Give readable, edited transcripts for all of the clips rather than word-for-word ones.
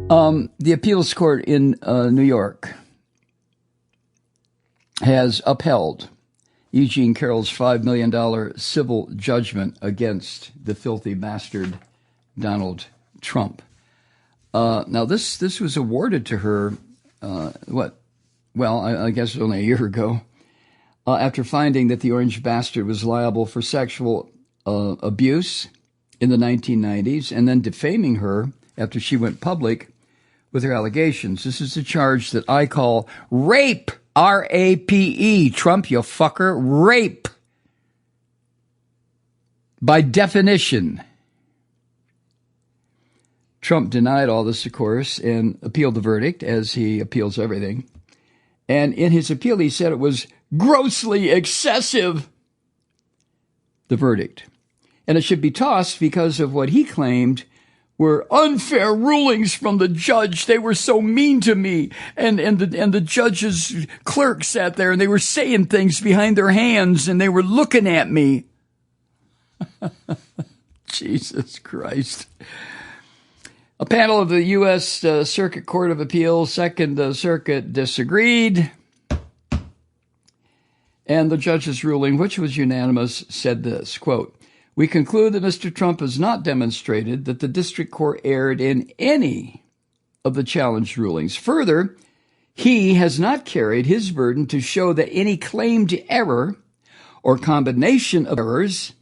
The appeals court in New York has upheld E Jean Carroll's $5 million civil judgment against the filthy bastard Donald Trump. Now, this was awarded to her, I guess only a year ago, after finding that the orange bastard was liable for sexual abuse in the 1990s and then defaming her after she went public with her allegations. This is a charge that I call rape, R-A-P-E. Trump, you fucker, rape. By definition. Trump denied all this, of course, and appealed the verdict, as he appeals everything. And in his appeal, he said it was grossly excessive, the verdict. And it should be tossed because of what he claimed were unfair rulings from the judge. They were so mean to me. And the judge's clerk sat there and they were saying things behind their hands and they were looking at me. Jesus Christ. A panel of the U.S. Circuit Court of Appeals, Second Circuit, disagreed. And the judge's ruling, which was unanimous, said this, quote, "We conclude that Mr. Trump has not demonstrated that the district court erred in any of the challenged rulings. Further, he has not carried his burden to show that any claimed error or combination of errors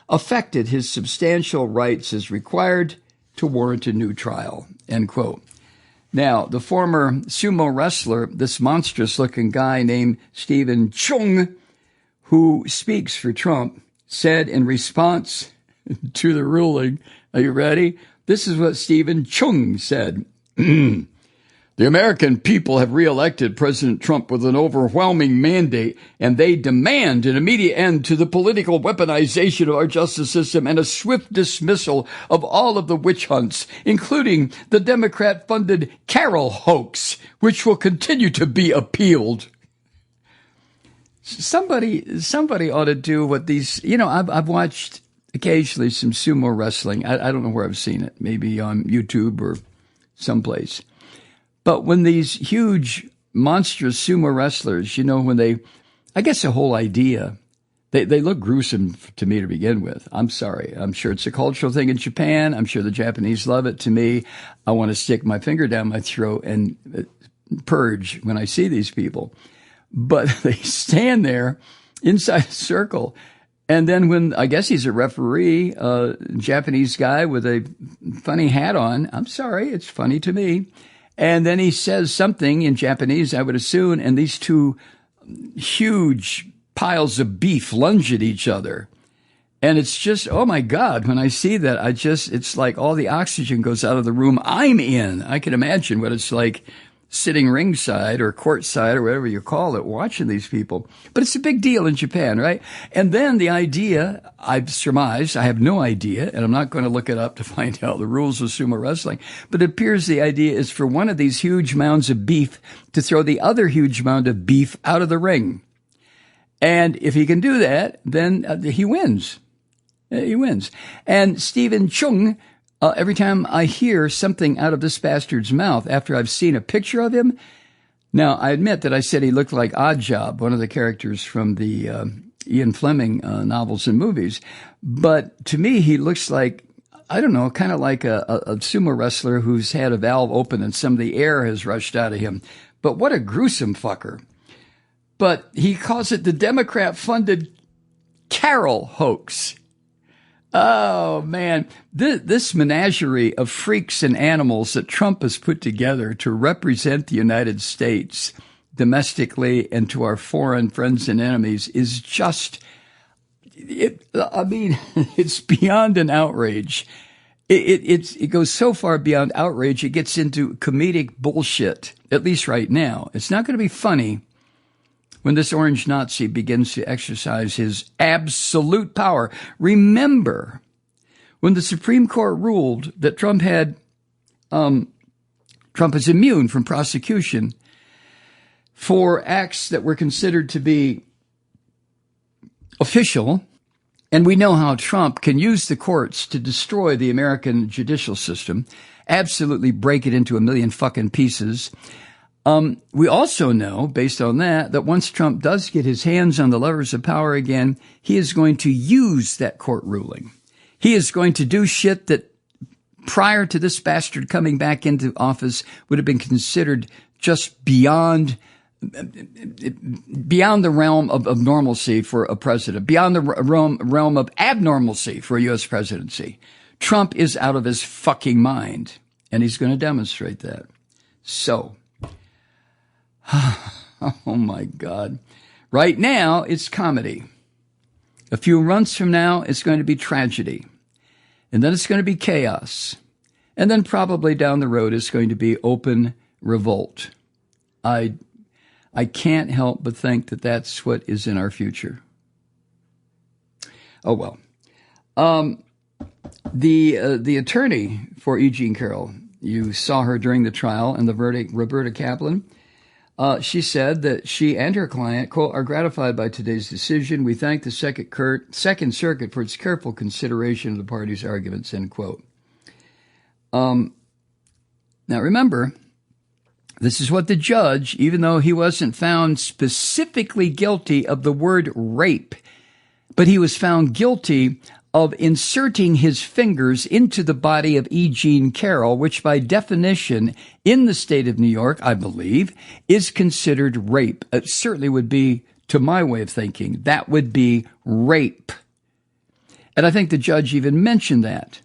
affected his substantial rights as required to warrant a new trial," end quote. Now, the former sumo wrestler, this monstrous-looking guy named Stephen Chung, who speaks for Trump, said in response to the ruling, are you ready? This is what Stephen Chung said. "The American people have reelected President Trump with an overwhelming mandate, and they demand an immediate end to the political weaponization of our justice system and a swift dismissal of all of the witch hunts, including the Democrat-funded Carroll hoax, which will continue to be appealed." Somebody ought to do what these, I've watched occasionally some sumo wrestling. I don't know where I've seen it, maybe on YouTube or someplace. But when these huge, monstrous sumo wrestlers, I guess the whole idea, they look gruesome to me to begin with. I'm sorry. I'm sure it's a cultural thing in Japan. I'm sure the Japanese love it. To me, I want to stick my finger down my throat and purge when I see these people. But they stand there inside a circle. And then when, I guess he's a referee, Japanese guy with a funny hat on. I'm sorry, it's funny to me. And then he says something in Japanese, I would assume, and these two huge piles of beef lunge at each other. And it's just, oh my God, when I see that, it's like all the oxygen goes out of the room I'm in. I can imagine what it's like sitting ringside or courtside or whatever you call it, watching these people. But it's a big deal in Japan, right? And then the idea, I've surmised, I have no idea, and I'm not going to look it up to find out the rules of sumo wrestling, but it appears the idea is for one of these huge mounds of beef to throw the other huge mound of beef out of the ring. And if he can do that, then he wins. He wins. And Stephen Chung, every time I hear something out of this bastard's mouth after I've seen a picture of him, now I admit that I said he looked like Oddjob, one of the characters from the Ian Fleming novels and movies. But to me, he looks like, I don't know, kind of like a sumo wrestler who's had a valve open and some of the air has rushed out of him. But what a gruesome fucker. But he calls it the Democrat-funded Carroll hoax. Oh, man, this menagerie of freaks and animals that Trump has put together to represent the United States domestically and to our foreign friends and enemies is just, it's beyond an outrage. It goes so far beyond outrage, it gets into comedic bullshit, at least right now. It's not going to be funny when this orange Nazi begins to exercise his absolute power. Remember, when the Supreme Court ruled that Trump is immune from prosecution for acts that were considered to be official, and we know how Trump can use the courts to destroy the American judicial system, absolutely break it into a million fucking pieces. We also know, based on that once Trump does get his hands on the levers of power again, he is going to use that court ruling. He is going to do shit that prior to this bastard coming back into office would have been considered just beyond the realm of normalcy for a president, beyond the realm of abnormalcy for a U.S. presidency. Trump is out of his fucking mind, and he's going to demonstrate that. So, oh my God. Right now, it's comedy. A few months from now, it's going to be tragedy. And then it's going to be chaos. And then probably down the road, it's going to be open revolt. I can't help but think that that's what is in our future. Oh, well. The attorney for E Jean Carroll, you saw her during the trial and the verdict, Roberta Kaplan. She said that she and her client, quote, are gratified by today's decision. We thank the Second Circuit for its careful consideration of the parties' arguments, end quote. Now, remember, this is what the judge, even though he wasn't found specifically guilty of the word rape, but he was found guilty of inserting his fingers into the body of E. Jean Carroll, which by definition in the state of New York, I believe, is considered rape. It certainly would be, to my way of thinking, that would be rape. And I think the judge even mentioned that.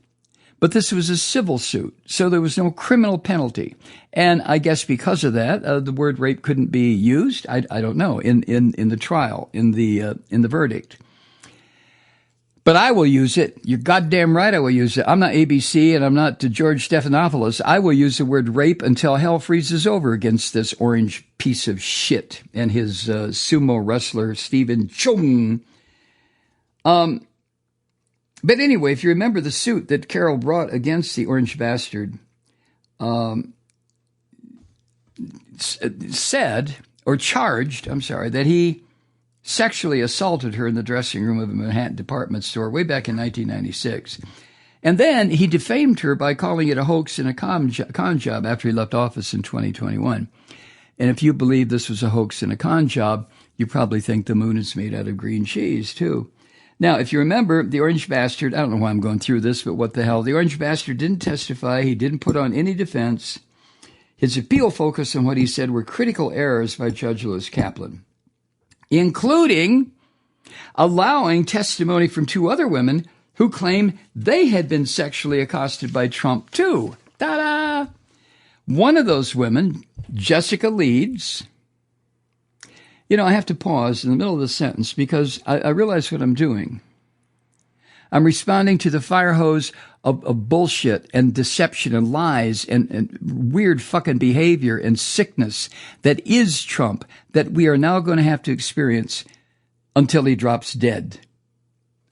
But this was a civil suit, so there was no criminal penalty. And I guess because of that, the word rape couldn't be used. I don't know, in the trial, in the verdict. But I will use it. You're goddamn right I will use it. I'm not ABC and I'm not George Stephanopoulos. I will use the word rape until hell freezes over against this orange piece of shit and his sumo wrestler, Stephen Chung. But anyway, if you remember the suit that Carroll brought against the orange bastard, charged, that he sexually assaulted her in the dressing room of a Manhattan department store way back in 1996. And then he defamed her by calling it a hoax and a con job after he left office in 2021. And if you believe this was a hoax and a con job, you probably think the moon is made out of green cheese, too. Now, if you remember, the orange bastard, I don't know why I'm going through this, but what the hell, the orange bastard didn't testify. He didn't put on any defense. His appeal focused on what he said were critical errors by Judge Lewis Kaplan, including allowing testimony from two other women who claim they had been sexually accosted by Trump, too. Ta-da! One of those women, Jessica Leeds. You know, I have to pause in the middle of the sentence because I realize what I'm doing. I'm responding to the fire hose of bullshit and deception and lies and weird fucking behavior and sickness that is Trump, that we are now going to have to experience until he drops dead.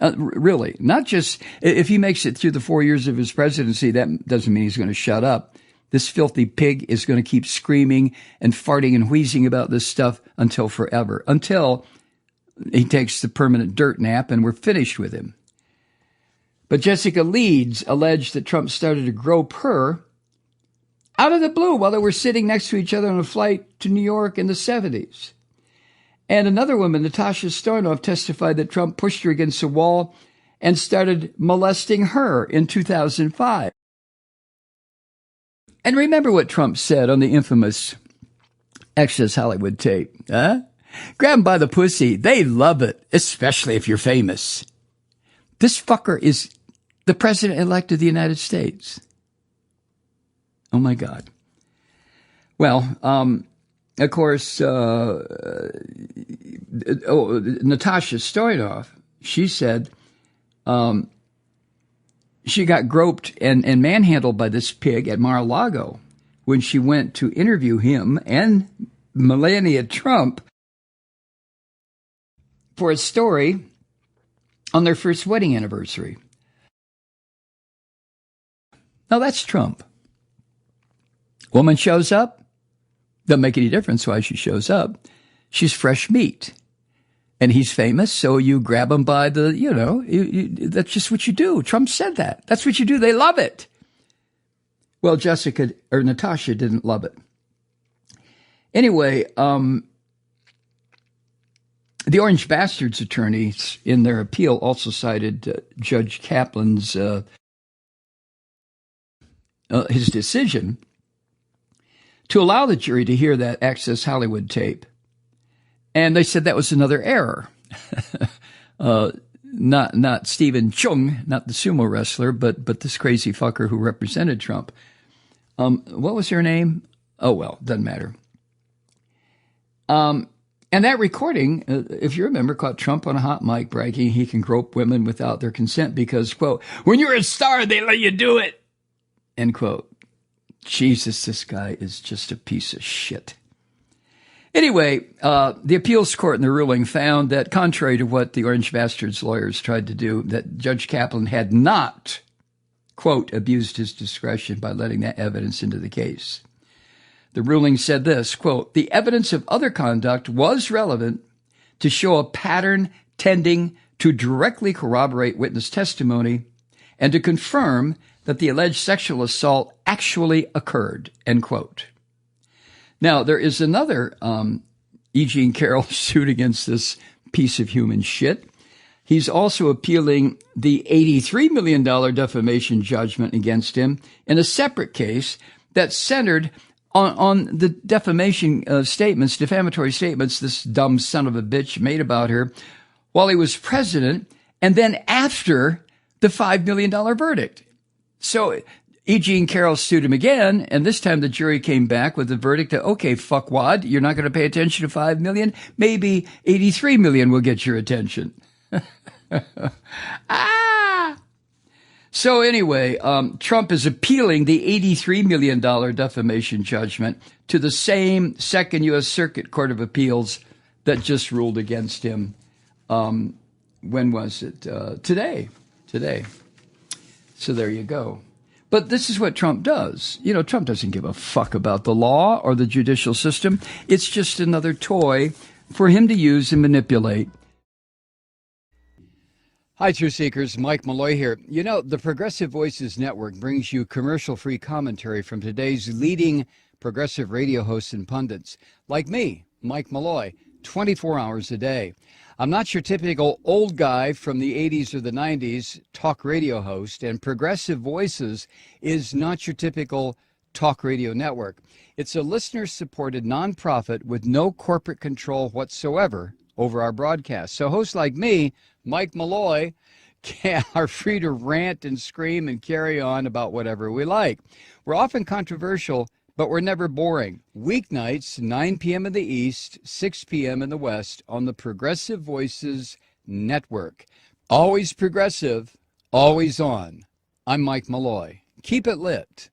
Really, not just if he makes it through the 4 years of his presidency, that doesn't mean he's going to shut up. This filthy pig is going to keep screaming and farting and wheezing about this stuff until forever, until he takes the permanent dirt nap and we're finished with him. But Jessica Leeds alleged that Trump started to grope her out of the blue while they were sitting next to each other on a flight to New York in the 70s. And another woman, Natasha Stornoff, testified that Trump pushed her against a wall and started molesting her in 2005. And remember what Trump said on the infamous Access Hollywood tape. Grab them by the pussy. They love it, especially if you're famous. This fucker is the president-elect of the United States. Oh, my God. Well, of course, Natasha Stornoff, she said she got groped and manhandled by this pig at Mar-a-Lago when she went to interview him and Melania Trump for a story on their first wedding anniversary. Now, that's Trump. Woman shows up. Doesn't make any difference why she shows up. She's fresh meat. And he's famous, so you grab him by the, that's just what you do. Trump said that. That's what you do. They love it. Well, Jessica or Natasha didn't love it. Anyway, the Orange Bastards attorneys in their appeal also cited Judge Kaplan's his decision to allow the jury to hear that Access Hollywood tape. And they said that was another error. Not Stephen Chung, not the sumo wrestler, but this crazy fucker who represented Trump. What was her name? Oh, well, doesn't matter. And that recording, if you remember, caught Trump on a hot mic bragging he can grope women without their consent because, quote, when you're a star, they let you do it, end quote. Jesus, this guy is just a piece of shit. Anyway, the appeals court in the ruling found that, contrary to what the Orange Bastards lawyers tried to do, that Judge Kaplan had not, quote, abused his discretion by letting that evidence into the case. The ruling said this, quote, the evidence of other conduct was relevant to show a pattern tending to directly corroborate witness testimony and to confirm that the alleged sexual assault actually occurred, end quote. Now, there is another E. Jean Carroll suit against this piece of human shit. He's also appealing the $83 million defamation judgment against him in a separate case that centered on the defamation statements, defamatory statements this dumb son of a bitch made about her while he was president and then after the $5 million verdict. So E. Jean Carroll sued him again, and this time the jury came back with the verdict that, okay, fuckwad, you're not going to pay attention to $5 million? Maybe $83 million will get your attention. So anyway, Trump is appealing the $83 million defamation judgment to the same Second U.S. Circuit Court of Appeals that just ruled against him. When was it? Today. So there you go. But this is what Trump does. You know, Trump doesn't give a fuck about the law or the judicial system. It's just another toy for him to use and manipulate. Hi, Truth Seekers. Mike Malloy here. You know, the Progressive Voices Network brings you commercial-free commentary from today's leading progressive radio hosts and pundits, like me, Mike Malloy, 24 hours a day. I'm not your typical old guy from the 80s or the 90s talk radio host, and Progressive Voices is not your typical talk radio network. It's a listener-supported nonprofit with no corporate control whatsoever over our broadcast. So hosts like me, Mike Malloy, are free to rant and scream and carry on about whatever we like. We're often controversial, but we're never boring. Weeknights, 9 p.m. in the East, 6 p.m. in the West on the Progressive Voices Network. Always progressive, always on. I'm Mike Malloy. Keep it lit.